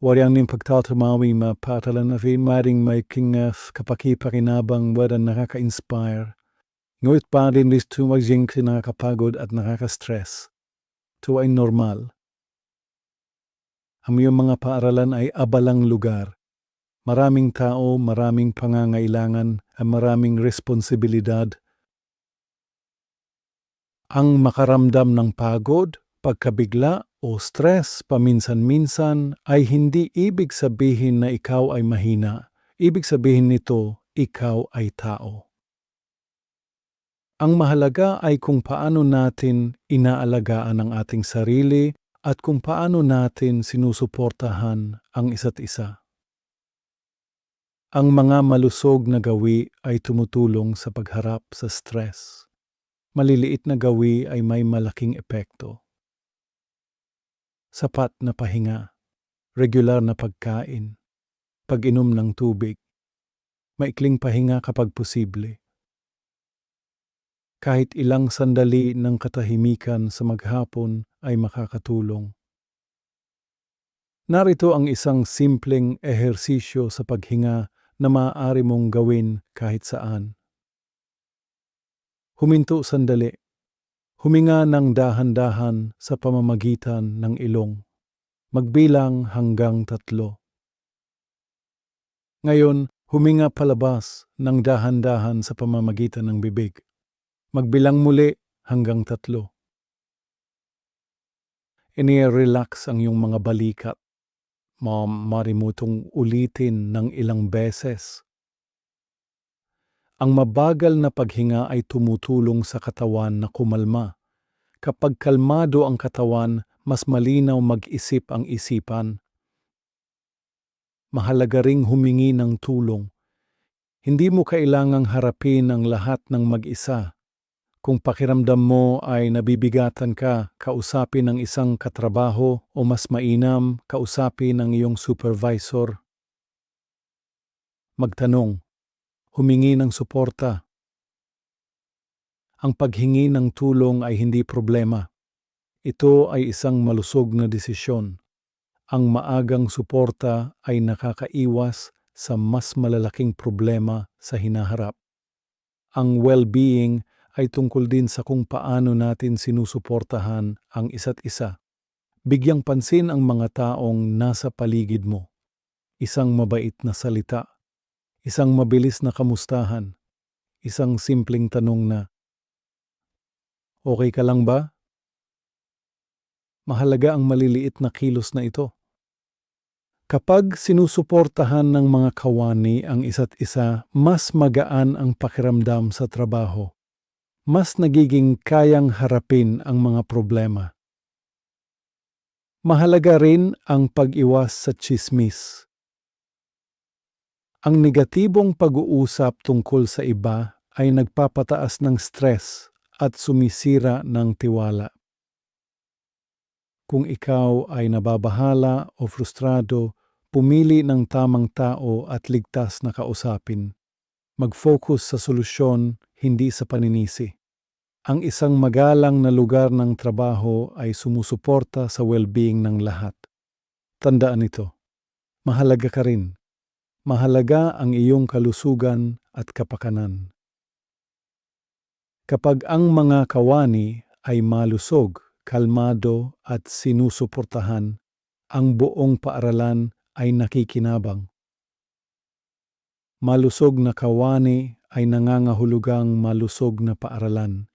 Waryang ning pagtatumawi mapatalan na rin maring may kapakipakinabang wadan nakaka-inspire. Ngunit pa rin listo maging nakakapagod at nakaka-stress. Ito ay normal. Ang iyong mga paaralan ay abalang lugar. Maraming tao, maraming pangangailangan, at maraming responsibilidad. Ang makaramdam ng pagod, pagkabigla o stress paminsan-minsan ay hindi ibig sabihin na ikaw ay mahina. Ibig sabihin nito, ikaw ay tao. Ang mahalaga ay kung paano natin inaalagaan ang ating sarili at kung paano natin sinusuportahan ang isa't isa. Ang mga malusog na gawi ay tumutulong sa pagharap sa stress. Maliliit na gawi ay may malaking epekto. Sapat na pahinga, regular na pagkain, pag-inom ng tubig, maikling pahinga kapag posible. Kahit ilang sandali ng katahimikan sa maghapon ay makakatulong. Narito ang isang simpleng ehersisyo sa paghinga na maaari mong gawin kahit saan. Huminto sandali. Huminga ng dahan-dahan sa pamamagitan ng ilong. Magbilang hanggang 3. Ngayon, huminga palabas ng dahan-dahan sa pamamagitan ng bibig. Magbilang muli hanggang 3. Ini-relax ang iyong mga balikat. Maaari mo itong ulitin ng ilang beses. Ang mabagal na paghinga ay tumutulong sa katawan na kumalma. Kapag kalmado ang katawan, mas malinaw mag-isip ang isipan. Mahalaga ring humingi ng tulong. Hindi mo kailangang harapin ang lahat ng mag-isa. Kung pakiramdam mo ay nabibigatan ka, kausapin ang isang katrabaho o mas mainam, kausapin ang iyong supervisor. Magtanong. Humingi ng suporta. Ang paghingi ng tulong ay hindi problema. Ito ay isang malusog na desisyon. Ang maagang suporta ay nakakaiwas sa mas malalaking problema sa hinaharap. Ang well-being ay tungkol din sa kung paano natin sinusuportahan ang isa't isa. Bigyang pansin ang mga taong nasa paligid mo. Isang mabait na salita. Isang mabilis na kamustahan. Isang simpleng tanong na, "Okay ka lang ba?" Mahalaga ang maliliit na kilos na ito. Kapag sinusuportahan ng mga kawani ang isa't isa, mas magaan ang pakiramdam sa trabaho. Mas nagiging kayang harapin ang mga problema. Mahalaga rin ang pag-iwas sa tsismis. Ang negatibong pag-uusap tungkol sa iba ay nagpapataas ng stress at sumisira ng tiwala. Kung ikaw ay nababahala o frustrado, pumili ng tamang tao at ligtas na kausapin. Mag-focus sa solusyon, hindi sa paninisi. Ang isang magalang na lugar ng trabaho ay sumusuporta sa well-being ng lahat. Tandaan ito. Mahalaga ka rin. Mahalaga ang iyong kalusugan at kapakanan. Kapag ang mga kawani ay malusog, kalmado at sinusuportahan, ang buong paaralan ay nakikinabang. Malusog na kawani ay nangangahulugang malusog na paaralan.